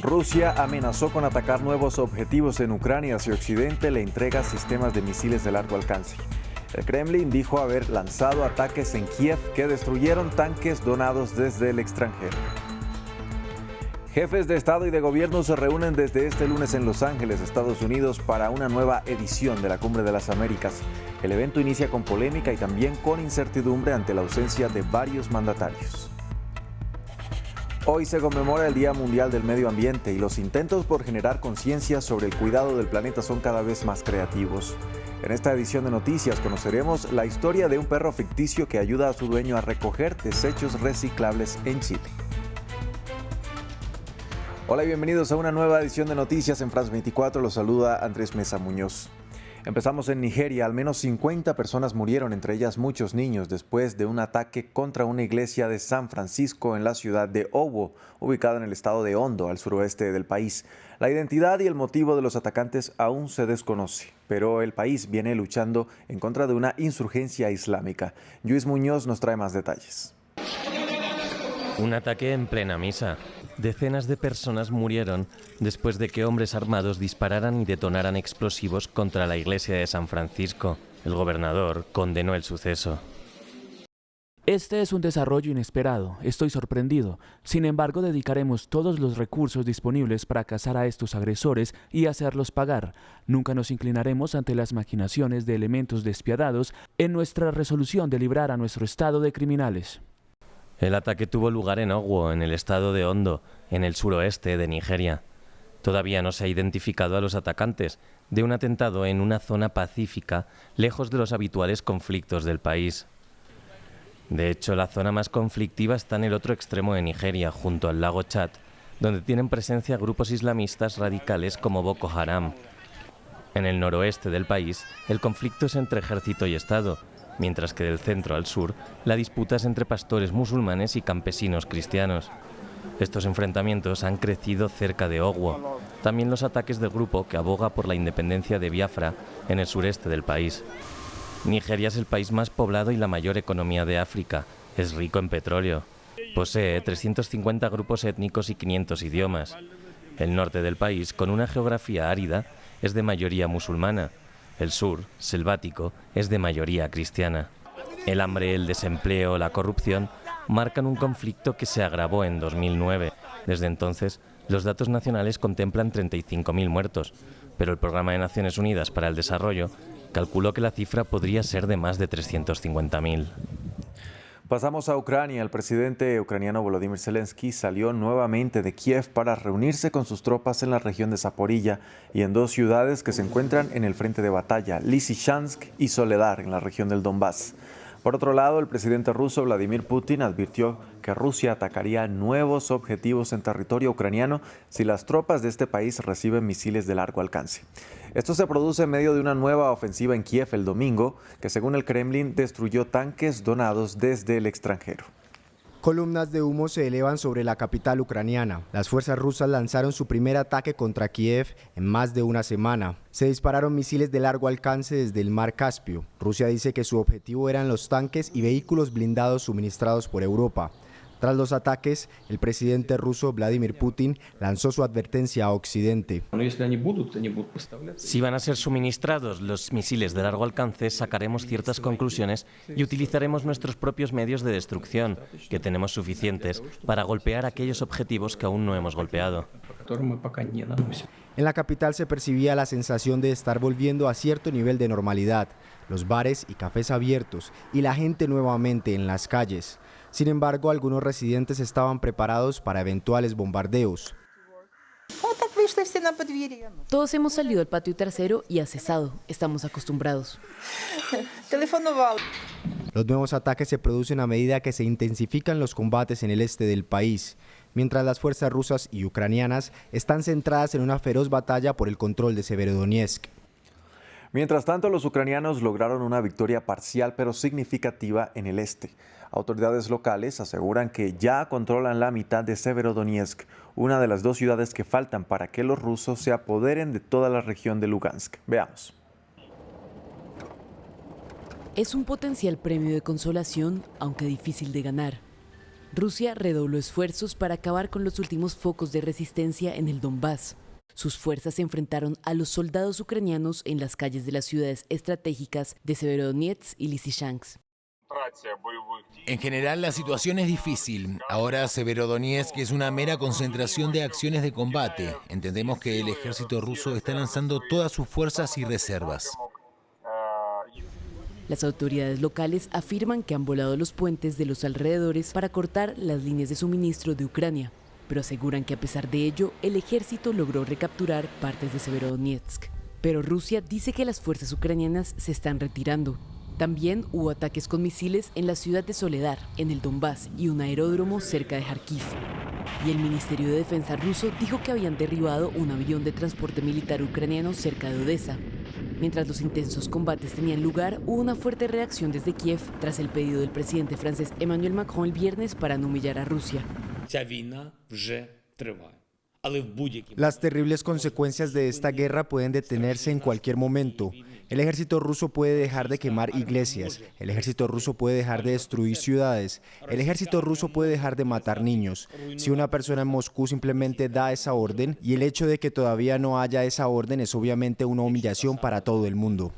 Rusia amenazó con atacar nuevos objetivos en Ucrania si Occidente le entrega sistemas de misiles de largo alcance. El Kremlin dijo haber lanzado ataques en Kiev que destruyeron tanques donados desde el extranjero. Jefes de Estado y de Gobierno se reúnen desde este lunes en Los Ángeles, Estados Unidos, para una nueva edición de la Cumbre de las Américas. El evento inicia con polémica y también con incertidumbre ante la ausencia de varios mandatarios. Hoy se conmemora el Día Mundial del Medio Ambiente y los intentos por generar conciencia sobre el cuidado del planeta son cada vez más creativos. En esta edición de noticias conoceremos la historia de un perro ficticio que ayuda a su dueño a recoger desechos reciclables en Chile. Hola y bienvenidos a una nueva edición de noticias en France 24. Los saluda Andrés Mesa Muñoz. Empezamos en Nigeria. Al menos 50 personas murieron, entre ellas muchos niños, después de un ataque contra una iglesia de San Francisco en la ciudad de Owo, ubicada en el estado de Ondo, al suroeste del país. La identidad y el motivo de los atacantes aún se desconoce, pero el país viene luchando en contra de una insurgencia islámica. Luis Muñoz nos trae más detalles. Un ataque en plena misa. Decenas de personas murieron después de que hombres armados dispararan y detonaran explosivos contra la iglesia de San Francisco. El gobernador condenó el suceso. Este es un desarrollo inesperado. Estoy sorprendido. Sin embargo, dedicaremos todos los recursos disponibles para cazar a estos agresores y hacerlos pagar. Nunca nos inclinaremos ante las maquinaciones de elementos despiadados en nuestra resolución de librar a nuestro estado de criminales. El ataque tuvo lugar en Owo, en el estado de Ondo, en el suroeste de Nigeria. Todavía no se ha identificado a los atacantes de un atentado en una zona pacífica, lejos de los habituales conflictos del país. De hecho, la zona más conflictiva está en el otro extremo de Nigeria, junto al lago Chad, donde tienen presencia grupos islamistas radicales como Boko Haram. En el noroeste del país, el conflicto es entre ejército y Estado, mientras que del centro al sur, la disputa es entre pastores musulmanes y campesinos cristianos. Estos enfrentamientos han crecido cerca de Owo. También los ataques del grupo que aboga por la independencia de Biafra en el sureste del país. Nigeria es el país más poblado y la mayor economía de África. Es rico en petróleo. Posee 350 grupos étnicos y 500 idiomas. El norte del país, con una geografía árida, es de mayoría musulmana. El sur, selvático, es de mayoría cristiana. El hambre, el desempleo, la corrupción marcan un conflicto que se agravó en 2009. Desde entonces, los datos nacionales contemplan 35.000 muertos, pero el Programa de Naciones Unidas para el Desarrollo calculó que la cifra podría ser de más de 350.000. Pasamos a Ucrania. El presidente ucraniano Volodymyr Zelensky salió nuevamente de Kiev para reunirse con sus tropas en la región de Zaporilla y en dos ciudades que se encuentran en el frente de batalla, Lysychansk y Soledar, en la región del Donbass. Por otro lado, el presidente ruso Vladimir Putin advirtió que Rusia atacaría nuevos objetivos en territorio ucraniano si las tropas de este país reciben misiles de largo alcance. Esto se produce en medio de una nueva ofensiva en Kiev el domingo, que según el Kremlin destruyó tanques donados desde el extranjero. Columnas de humo se elevan sobre la capital ucraniana. Las fuerzas rusas lanzaron su primer ataque contra Kiev en más de una semana. Se dispararon misiles de largo alcance desde el mar Caspio. Rusia dice que su objetivo eran los tanques y vehículos blindados suministrados por Europa. Tras los ataques, el presidente ruso Vladimir Putin lanzó su advertencia a Occidente. Si van a ser suministrados los misiles de largo alcance, sacaremos ciertas conclusiones y utilizaremos nuestros propios medios de destrucción, que tenemos suficientes para golpear aquellos objetivos que aún no hemos golpeado. En la capital se percibía la sensación de estar volviendo a cierto nivel de normalidad, los bares y cafés abiertos y la gente nuevamente en las calles. Sin embargo, algunos residentes estaban preparados para eventuales bombardeos. Todos hemos salido al patio trasero y ha cesado. Estamos acostumbrados. Los nuevos ataques se producen a medida que se intensifican los combates en el este del país, mientras las fuerzas rusas y ucranianas están centradas en una feroz batalla por el control de Severodonetsk. Mientras tanto, los ucranianos lograron una victoria parcial pero significativa en el este. Autoridades locales aseguran que ya controlan la mitad de Severodonetsk, una de las dos ciudades que faltan para que los rusos se apoderen de toda la región de Lugansk. Veamos. Es un potencial premio de consolación, aunque difícil de ganar. Rusia redobló esfuerzos para acabar con los últimos focos de resistencia en el Donbass. Sus fuerzas se enfrentaron a los soldados ucranianos en las calles de las ciudades estratégicas de Severodonetsk y Lysychansk. En general la situación es difícil. Ahora Severodonetsk es una mera concentración de acciones de combate. Entendemos que el ejército ruso está lanzando todas sus fuerzas y reservas. Las autoridades locales afirman que han volado los puentes de los alrededores para cortar las líneas de suministro de Ucrania, pero aseguran que a pesar de ello, el ejército logró recapturar partes de Severodonetsk. Pero Rusia dice que las fuerzas ucranianas se están retirando. También hubo ataques con misiles en la ciudad de Soledar, en el Donbass, y un aeródromo cerca de Kharkiv. Y el Ministerio de Defensa ruso dijo que habían derribado un avión de transporte militar ucraniano cerca de Odessa. Mientras los intensos combates tenían lugar, hubo una fuerte reacción desde Kiev tras el pedido del presidente francés Emmanuel Macron el viernes para no humillar a Rusia. Las terribles consecuencias de esta guerra pueden detenerse en cualquier momento. El ejército ruso puede dejar de quemar iglesias, el ejército ruso puede dejar de destruir ciudades, el ejército ruso puede dejar de matar niños. Si una persona en Moscú simplemente da esa orden, y el hecho de que todavía no haya esa orden es obviamente una humillación para todo el mundo.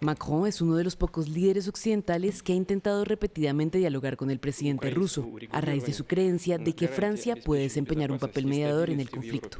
Macron es uno de los pocos líderes occidentales que ha intentado repetidamente dialogar con el presidente ruso, a raíz de su creencia de que Francia puede desempeñar un papel mediador en el conflicto.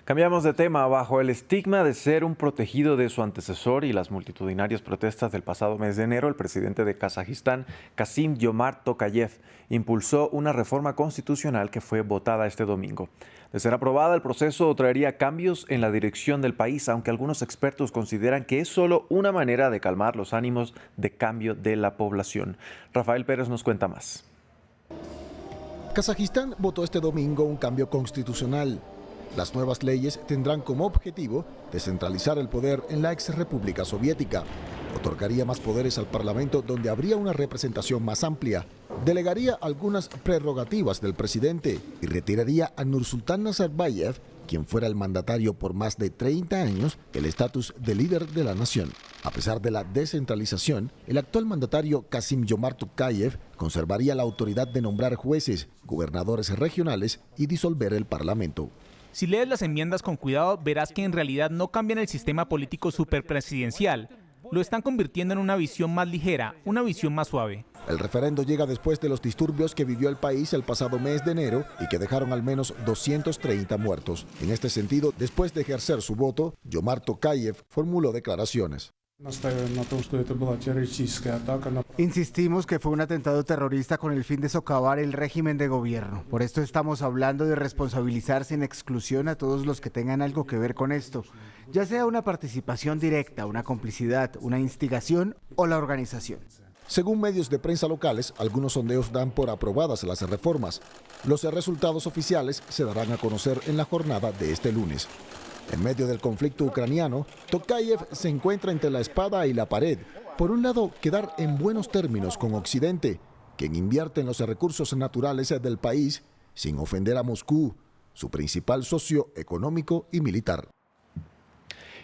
Cambiamos de tema. Bajo el estigma de ser un protegido de su antecesor y las multitudinarias protestas del pasado mes de enero, el presidente de Kazajistán, Kassym-Jomart Tokayev, impulsó una reforma constitucional que fue votada este domingo. De ser aprobada, el proceso traería cambios en la dirección del país, aunque algunos expertos consideran que es solo una manera de calmar los ánimos de cambio de la población. Rafael Pérez nos cuenta más. Kazajistán votó este domingo un cambio constitucional. Las nuevas leyes tendrán como objetivo descentralizar el poder en la ex República Soviética. Otorgaría más poderes al Parlamento, donde habría una representación más amplia. Delegaría algunas prerrogativas del presidente y retiraría a Nursultán Nazarbayev, quien fuera el mandatario por más de 30 años, el estatus de líder de la nación. A pesar de la descentralización, el actual mandatario Kassym-Jomart Tokayev conservaría la autoridad de nombrar jueces, gobernadores regionales y disolver el Parlamento. Si lees las enmiendas con cuidado, verás que en realidad no cambian el sistema político superpresidencial. Lo están convirtiendo en una visión más ligera, una visión más suave. El referendo llega después de los disturbios que vivió el país el pasado mes de enero y que dejaron al menos 230 muertos. En este sentido, después de ejercer su voto, Jomart Tokayev formuló declaraciones. Insistimos que fue un atentado terrorista con el fin de socavar el régimen de gobierno. Por esto estamos hablando de responsabilizar sin exclusión a todos los que tengan algo que ver con esto, ya sea una participación directa, una complicidad, una instigación o la organización. Según medios de prensa locales, algunos sondeos dan por aprobadas las reformas. Los resultados oficiales se darán a conocer en la jornada de este lunes. En medio del conflicto ucraniano, Tokayev se encuentra entre la espada y la pared. Por un lado, quedar en buenos términos con Occidente, quien invierte en los recursos naturales del país, sin ofender a Moscú, su principal socio económico y militar.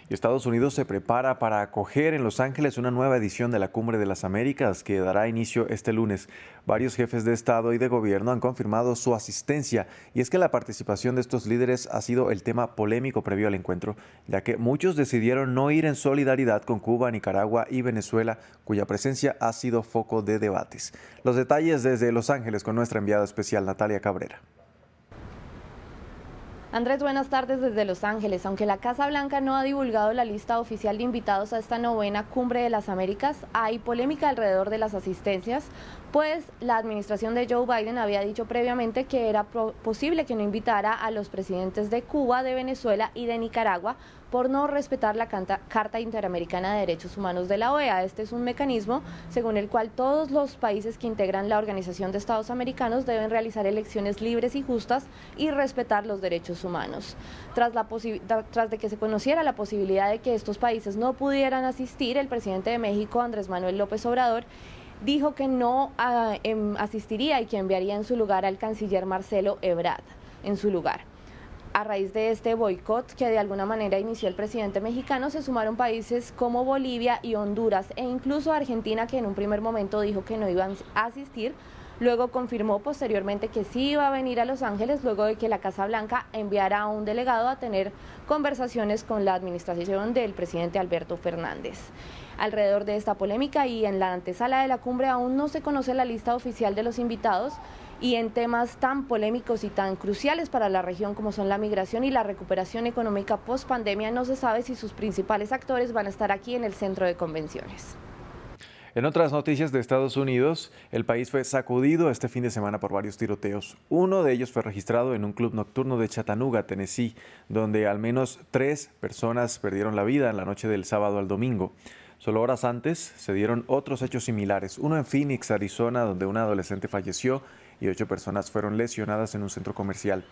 Estados Unidos se prepara para acoger en Los Ángeles una nueva edición de la Cumbre de las Américas que dará inicio este lunes. Varios jefes de Estado y de Gobierno han confirmado su asistencia, y es que la participación de estos líderes ha sido el tema polémico previo al encuentro, ya que muchos decidieron no ir en solidaridad con Cuba, Nicaragua y Venezuela, cuya presencia ha sido foco de debates. Los detalles desde Los Ángeles con nuestra enviada especial Natalia Cabrera. Andrés, buenas tardes desde Los Ángeles. Aunque la Casa Blanca no ha divulgado la lista oficial de invitados a esta novena Cumbre de las Américas, hay polémica alrededor de las asistencias, pues la administración de Joe Biden había dicho previamente que era posible que no invitara a los presidentes de Cuba, de Venezuela y de Nicaragua por no respetar la Carta Interamericana de Derechos Humanos de la OEA. Este es un mecanismo según el cual todos los países que integran la Organización de Estados Americanos deben realizar elecciones libres y justas y respetar los derechos humanos. Tras de que se conociera la posibilidad de que estos países no pudieran asistir, el presidente de México, Andrés Manuel López Obrador, dijo que no asistiría y que enviaría en su lugar al canciller Marcelo Ebrard en su lugar. A raíz de este boicot que de alguna manera inició el presidente mexicano, se sumaron países como Bolivia y Honduras e incluso Argentina, que en un primer momento dijo que no iban a asistir. Luego confirmó posteriormente que sí iba a venir a Los Ángeles luego de que la Casa Blanca enviara a un delegado a tener conversaciones con la administración del presidente Alberto Fernández. Alrededor de esta polémica y en la antesala de la cumbre aún no se conoce la lista oficial de los invitados, y en temas tan polémicos y tan cruciales para la región como son la migración y la recuperación económica post pandemia, no se sabe si sus principales actores van a estar aquí en el centro de convenciones. En otras noticias de Estados Unidos, el país fue sacudido este fin de semana por varios tiroteos. Uno de ellos fue registrado en un club nocturno de Chattanooga, Tennessee, donde al menos 3 personas perdieron la vida en la noche del sábado al domingo. Solo horas antes se dieron otros hechos similares, uno en Phoenix, Arizona, donde un adolescente falleció y 8 personas fueron lesionadas en un centro comercial,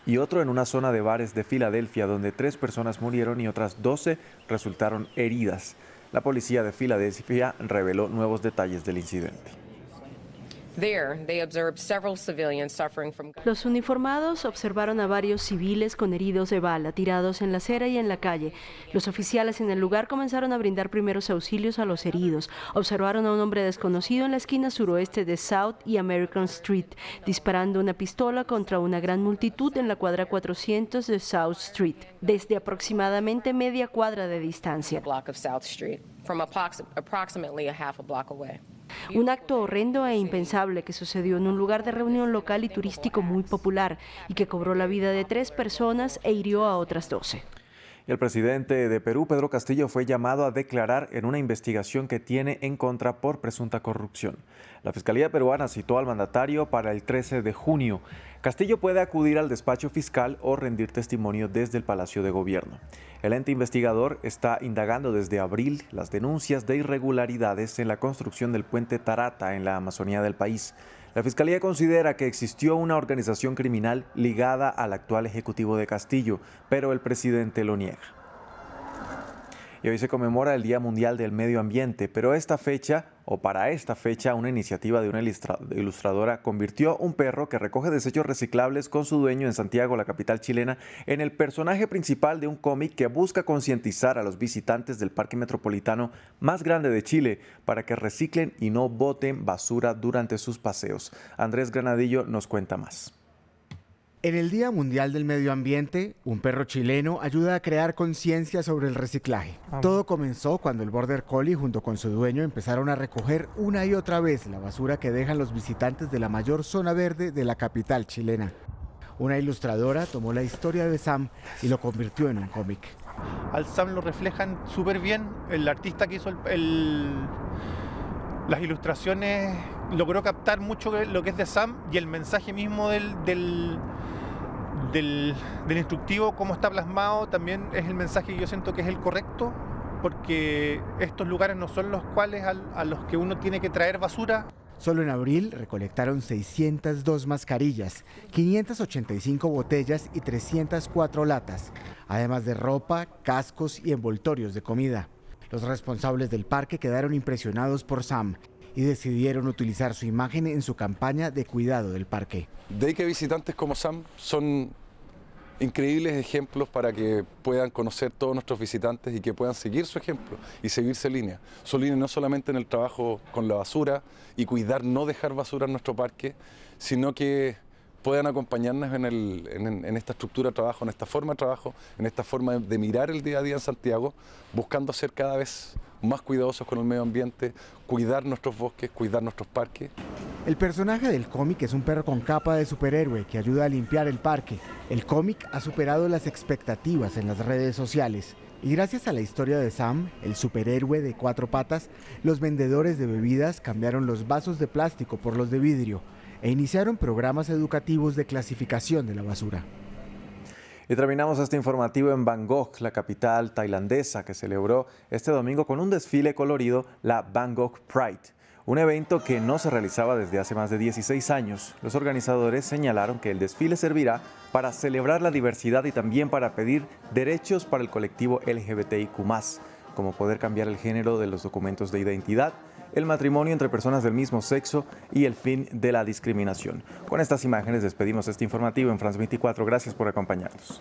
y otro en una zona de bares de Filadelfia, donde 3 personas murieron y otras 12 resultaron heridas. La policía de Filadelfia reveló nuevos detalles del incidente. Los uniformados observaron a varios civiles con heridos de bala tirados en la acera y en la calle. Los oficiales en el lugar comenzaron a brindar primeros auxilios a los heridos. Observaron a un hombre desconocido en la esquina suroeste de South y American Street, disparando una pistola contra una gran multitud en la cuadra 400 de South Street, desde aproximadamente media cuadra de distancia. Un acto horrendo e impensable que sucedió en un lugar de reunión local y turístico muy popular y que cobró la vida de 3 personas e hirió a otras 12. El presidente de Perú, Pedro Castillo, fue llamado a declarar en una investigación que tiene en contra por presunta corrupción. La Fiscalía peruana citó al mandatario para el 13 de junio. Castillo puede acudir al despacho fiscal o rendir testimonio desde el Palacio de Gobierno. El ente investigador está indagando desde abril las denuncias de irregularidades en la construcción del puente Tarata en la Amazonía del país. La Fiscalía considera que existió una organización criminal ligada al actual ejecutivo de Castillo, pero el presidente lo niega. Y hoy se conmemora el Día Mundial del Medio Ambiente, pero para esta fecha, una iniciativa de una ilustradora convirtió un perro que recoge desechos reciclables con su dueño en Santiago, la capital chilena, en el personaje principal de un cómic que busca concientizar a los visitantes del parque metropolitano más grande de Chile para que reciclen y no boten basura durante sus paseos. Andrés Granadillo nos cuenta más. En el Día Mundial del Medio Ambiente, un perro chileno ayuda a crear conciencia sobre el reciclaje. Todo comenzó cuando el Border Collie junto con su dueño empezaron a recoger una y otra vez la basura que dejan los visitantes de la mayor zona verde de la capital chilena. Una ilustradora tomó la historia de Sam y lo convirtió en un cómic. Al Sam lo reflejan súper bien. El artista que hizo las ilustraciones logró captar mucho lo que es de Sam y el mensaje mismo del instructivo, cómo está plasmado, también es el mensaje que yo siento que es el correcto, porque estos lugares no son los cuales a los que uno tiene que traer basura. Solo en abril recolectaron 602 mascarillas, 585 botellas y 304 latas, además de ropa, cascos y envoltorios de comida. Los responsables del parque quedaron impresionados por Sam y decidieron utilizar su imagen en su campaña de cuidado del parque. De ahí que visitantes como Sam son increíbles ejemplos para que puedan conocer todos nuestros visitantes y que puedan seguir su ejemplo y seguirse línea. Su línea no solamente en el trabajo con la basura y cuidar no dejar basura en nuestro parque, sino que puedan acompañarnos en esta estructura de trabajo, en esta forma de trabajo, en esta forma de mirar el día a día en Santiago, buscando ser cada vez más cuidadosos con el medio ambiente, cuidar nuestros bosques, cuidar nuestros parques. El personaje del cómic es un perro con capa de superhéroe que ayuda a limpiar el parque. El cómic ha superado las expectativas en las redes sociales. Y gracias a la historia de Sam, el superhéroe de 4 patas, los vendedores de bebidas cambiaron los vasos de plástico por los de vidrio e iniciaron programas educativos de clasificación de la basura. Y terminamos este informativo en Bangkok, la capital tailandesa, que celebró este domingo con un desfile colorido, la Bangkok Pride, un evento que no se realizaba desde hace más de 16 años. Los organizadores señalaron que el desfile servirá para celebrar la diversidad y también para pedir derechos para el colectivo LGBTIQ+, como poder cambiar el género de los documentos de identidad el matrimonio entre personas del mismo sexo y el fin de la discriminación. Con estas imágenes despedimos este informativo en France 24. Gracias por acompañarnos.